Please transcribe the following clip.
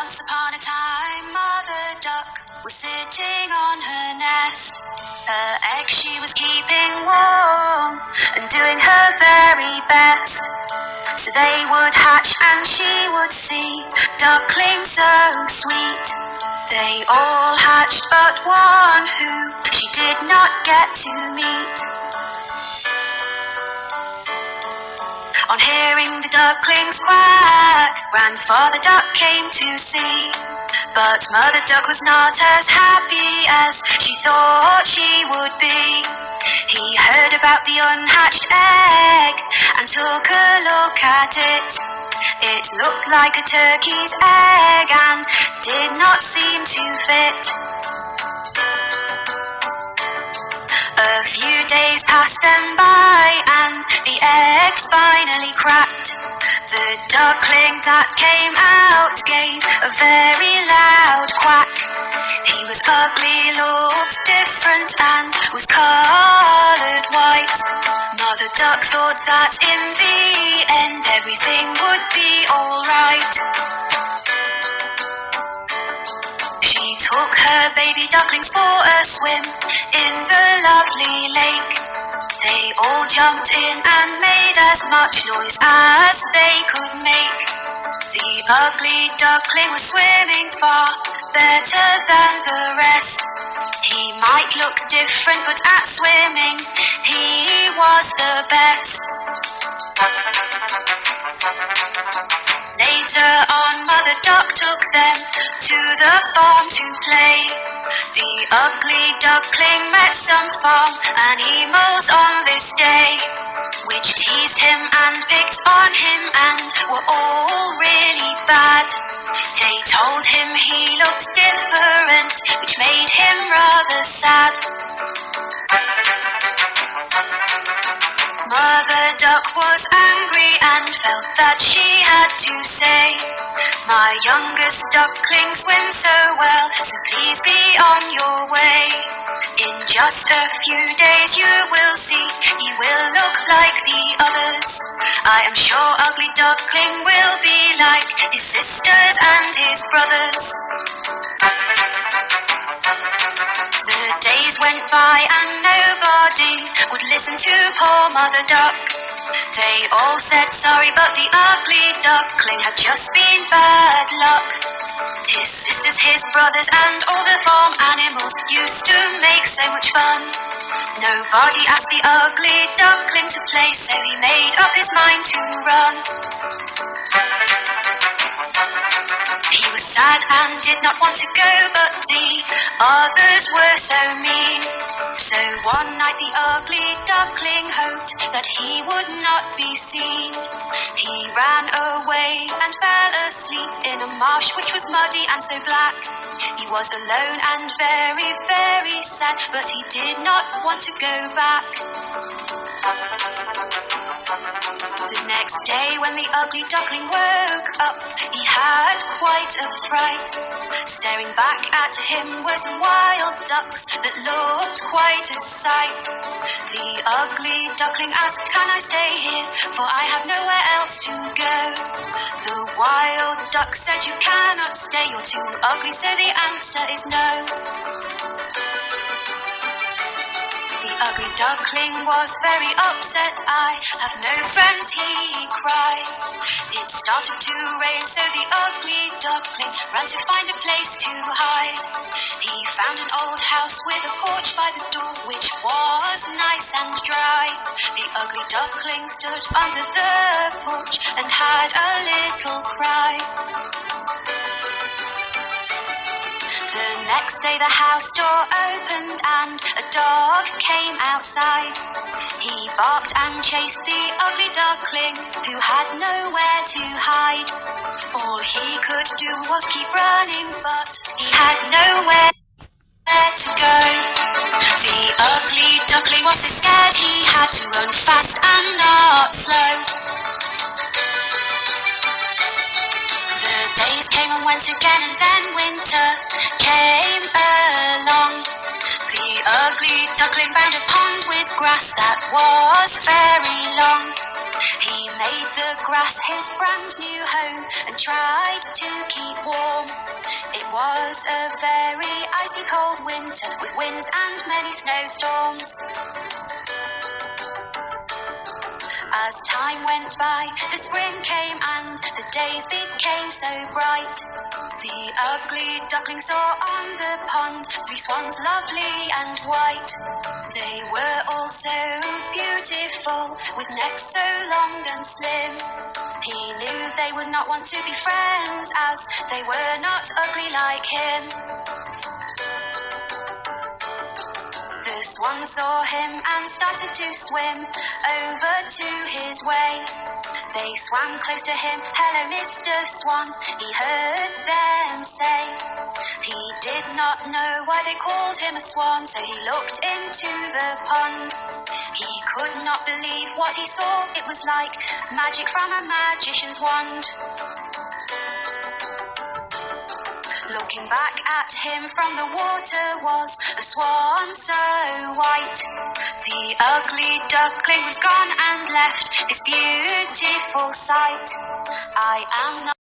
Once upon a time, Mother Duck was sitting on her nest. Her eggs she was keeping warm and doing her very best. So they would hatch and she would see ducklings so sweet. They all hatched but one who she did not get to meet. On hearing the ducklings quack, Grandfather Duck came to see. But Mother Duck was not as happy as she thought she would be. He heard about the unhatched egg and took a look at it. It looked like a turkey's egg and did not seem to fit. A few days passed them by and the egg finally cracked. The duckling that came out gave a very loud quack. He was ugly, looked different and was coloured white. Mother Duck thought that in the end everything would be alright. She took her baby ducklings for a swim in the lovely lake. They all jumped in and made as much noise as they could make. The ugly duckling was swimming far better than the rest. He might look different, but at swimming he was the best. Later on, Mother Duck took them to the farm to play. The ugly duckling met some farm animals on this day, which teased him and picked on him and were all really bad. They told him he looked different, which made him rather sad. Mother Duck was angry and felt that she had to say, "My youngest duckling swims so well, so please be on your way. In just a few days you will see, he will look like the others. I am sure ugly duckling will be like his sisters and his brothers." The days went by and nobody would listen to poor Mother Duck. They all said sorry, but the ugly duckling had just been bad luck. His sisters, his brothers and all the farm animals used to make so much fun. Nobody asked the ugly duckling to play, so he made up his mind to run. He was sad and did not want to go, but the others were so mean. So one night the ugly duckling hoped that he would not be seen. He ran away and fell asleep in a marsh which was muddy and so black. He was alone and very, very sad, but he did not want to go back. The next day when the ugly duckling woke up, he had quite a fright. Staring back at him were some wild ducks that looked quite a sight. The ugly duckling asked, "Can I stay here? For I have nowhere else to go." The wild duck said, "You cannot stay, you're too ugly, so the answer is no." The ugly duckling was very upset. "I have no friends," he cried. It started to rain, so the ugly duckling ran to find a place to hide. He found an old house with a porch by the door, which was nice and dry. The ugly duckling stood under the porch and had a little cry. The next day the house door opened and a dog came outside. He barked and chased the ugly duckling, who had nowhere to hide. All he could do was keep running, but he had nowhere to go. The ugly duckling was so scared he had to run fast and not slow. The days came and went again, and then winter came along. The ugly duckling found a pond with grass that was very long. He made the grass his brand new home and tried to keep warm. It was a very icy cold winter with winds and many snowstorms. As time went by, the spring came and the days became so bright. The ugly duckling saw on the pond 3 swans lovely and white. They were all so beautiful, with necks so long and slim. He knew they would not want to be friends, as they were not ugly like him. The swan saw him and started to swim over to his way. They swam close to him. "Hello, Mr. Swan," he heard them say. He did not know why they called him a swan, so he looked into the pond. He could not believe what he saw. It was like magic from a magician's wand. Looking back at him from the water was a swan so white. The ugly duckling was gone and left this beautiful sight. I am not